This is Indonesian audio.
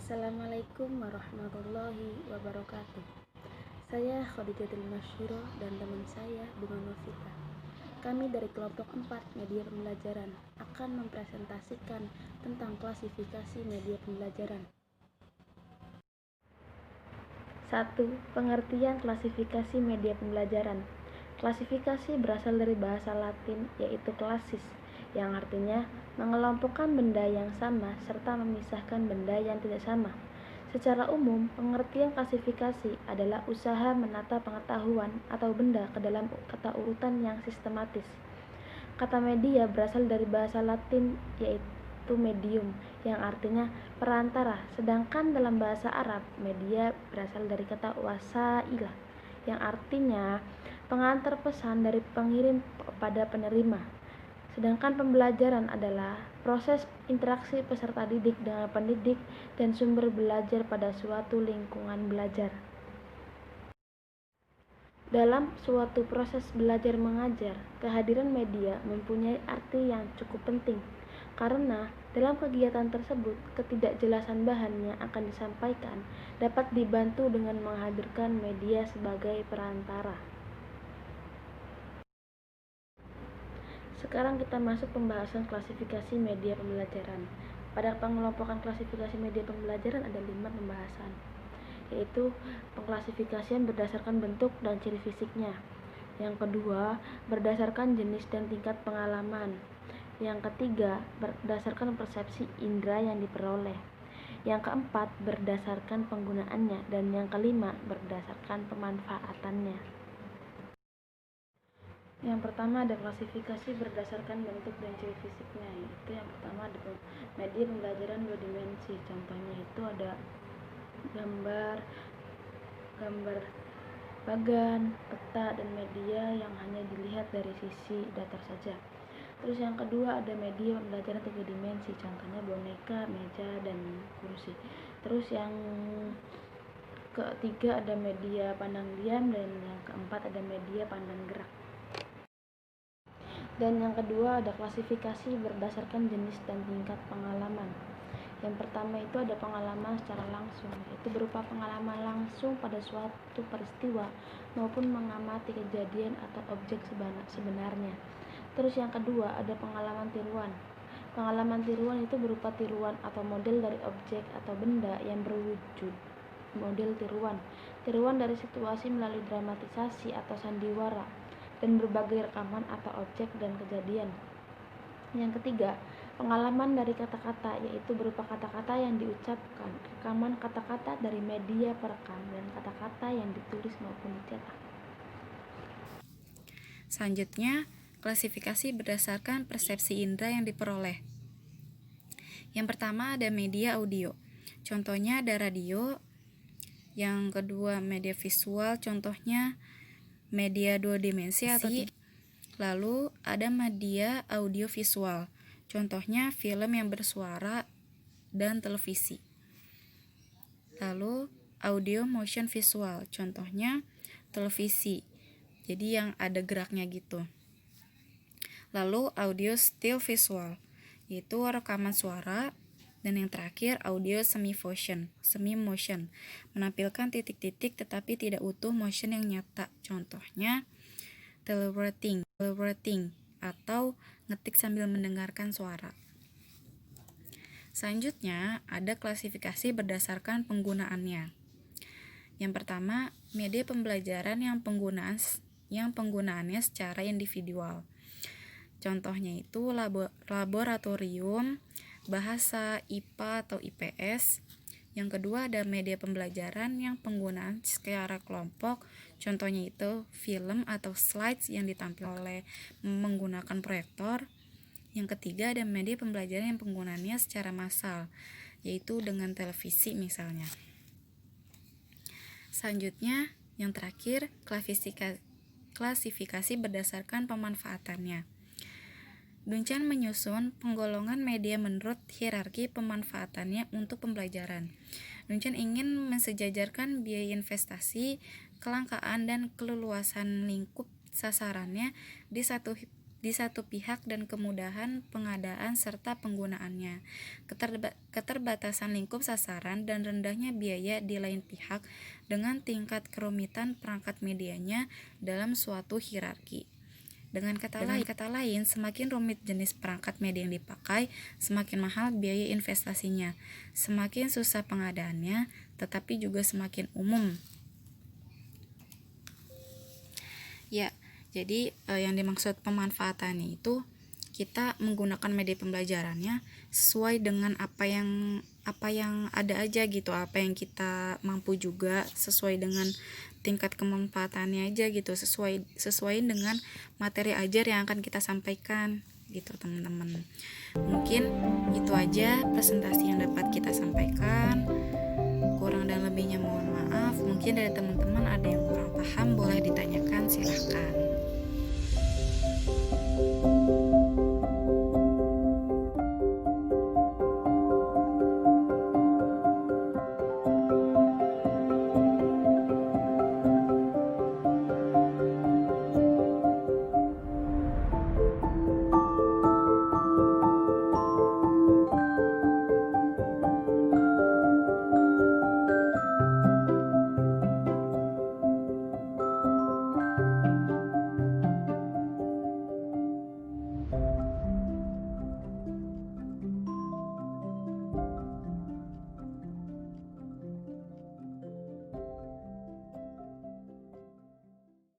Assalamualaikum warahmatullahi wabarakatuh. Saya Khadijatul Masyiro dan teman saya Bunga Novita. Kami dari kelompok 4 media pembelajaran akan mempresentasikan tentang klasifikasi media pembelajaran. 1. Pengertian klasifikasi media pembelajaran. Klasifikasi berasal dari bahasa Latin yaitu klasis, yang artinya mengelompokkan benda yang sama serta memisahkan benda yang tidak sama. Secara umum, pengertian klasifikasi adalah usaha menata pengetahuan atau benda ke dalam tata urutan yang sistematis. Kata media berasal dari bahasa Latin yaitu medium, yang artinya perantara, sedangkan dalam bahasa Arab, media berasal dari kata wasailah, yang artinya pengantar pesan dari pengirim kepada penerima. Sedangkan pembelajaran adalah proses interaksi peserta didik dengan pendidik dan sumber belajar pada suatu lingkungan belajar. Dalam suatu proses belajar mengajar, kehadiran media mempunyai arti yang cukup penting, karena dalam kegiatan tersebut ketidakjelasan bahan yang akan disampaikan dapat dibantu dengan menghadirkan media sebagai perantara. Sekarang kita masuk pembahasan klasifikasi media pembelajaran. Pada pengelompokan klasifikasi media pembelajaran ada 5 pembahasan, yaitu pengklasifikasian berdasarkan bentuk dan ciri fisiknya. Yang kedua, berdasarkan jenis dan tingkat pengalaman. Yang ketiga, berdasarkan persepsi indera yang diperoleh. Yang keempat, berdasarkan penggunaannya. Dan yang kelima, berdasarkan pemanfaatannya. Yang pertama ada klasifikasi berdasarkan bentuk dan ciri fisiknya, yaitu yang pertama ada media pembelajaran 2 dimensi. Contohnya itu ada gambar bagan, peta, dan media yang hanya dilihat dari sisi datar saja. Terus yang kedua ada media pembelajaran 3 dimensi, contohnya boneka, meja, dan kursi. Terus yang ketiga ada media pandang diam, dan yang keempat ada media pandang gerak. Dan yang kedua ada klasifikasi berdasarkan jenis dan tingkat pengalaman. Yang pertama itu ada pengalaman secara langsung, yaitu berupa pengalaman langsung pada suatu peristiwa maupun mengamati kejadian atau objek sebenarnya. Terus yang kedua ada pengalaman tiruan. Pengalaman tiruan itu berupa tiruan atau model dari objek atau benda yang berwujud model tiruan. Tiruan dari situasi melalui dramatisasi atau sandiwara dan berbagai rekaman atau objek dan kejadian. Yang ketiga, pengalaman dari kata-kata, yaitu berupa kata-kata yang diucapkan, rekaman kata-kata dari media perekam, dan kata-kata yang ditulis maupun dicetak. Selanjutnya, klasifikasi berdasarkan persepsi indera yang diperoleh. Yang pertama ada media audio, contohnya ada radio. Yang kedua media visual, contohnya media 2 dimensi atau lalu ada media audio visual, contohnya film yang bersuara dan televisi. Lalu audio motion visual, contohnya televisi, jadi yang ada geraknya gitu. Lalu audio still visual, yaitu rekaman suara. Dan yang terakhir audio semi motion, menampilkan titik-titik tetapi tidak utuh motion yang nyata, contohnya teleworking atau ngetik sambil mendengarkan suara. Selanjutnya ada klasifikasi berdasarkan penggunaannya. Yang pertama, media pembelajaran yang penggunaannya secara individual. Contohnya itu laboratorium, bahasa, IPA atau IPS. Yang kedua ada media pembelajaran yang penggunaan secara kelompok, contohnya itu film atau slides yang ditampilkan oleh menggunakan proyektor. Yang ketiga ada media pembelajaran yang penggunaannya secara massal, yaitu dengan televisi misalnya. Selanjutnya yang terakhir klasifikasi berdasarkan pemanfaatannya. Duncan menyusun penggolongan media menurut hierarki pemanfaatannya untuk pembelajaran. Duncan ingin mensejajarkan biaya investasi, kelangkaan, dan keleluasan lingkup sasarannya di di satu pihak dan kemudahan pengadaan serta penggunaannya, keterbatasan lingkup sasaran dan rendahnya biaya di lain pihak dengan tingkat kerumitan perangkat medianya dalam suatu hierarki. Dengan kata lain, semakin rumit jenis perangkat media yang dipakai, semakin mahal biaya investasinya, semakin susah pengadaannya, tetapi juga semakin umum. Ya, jadi yang dimaksud pemanfaatannya itu kita menggunakan media pembelajarannya sesuai dengan apa yang ada aja gitu, apa yang kita mampu juga, sesuai dengan tingkat kemanfaatannya aja gitu, sesuai dengan materi ajar yang akan kita sampaikan gitu teman-teman. Mungkin itu aja presentasi yang dapat kita sampaikan. Kurang dan lebihnya mohon maaf. Mungkin dari teman-teman ada yang kurang paham, boleh ditanyakan, silahkan.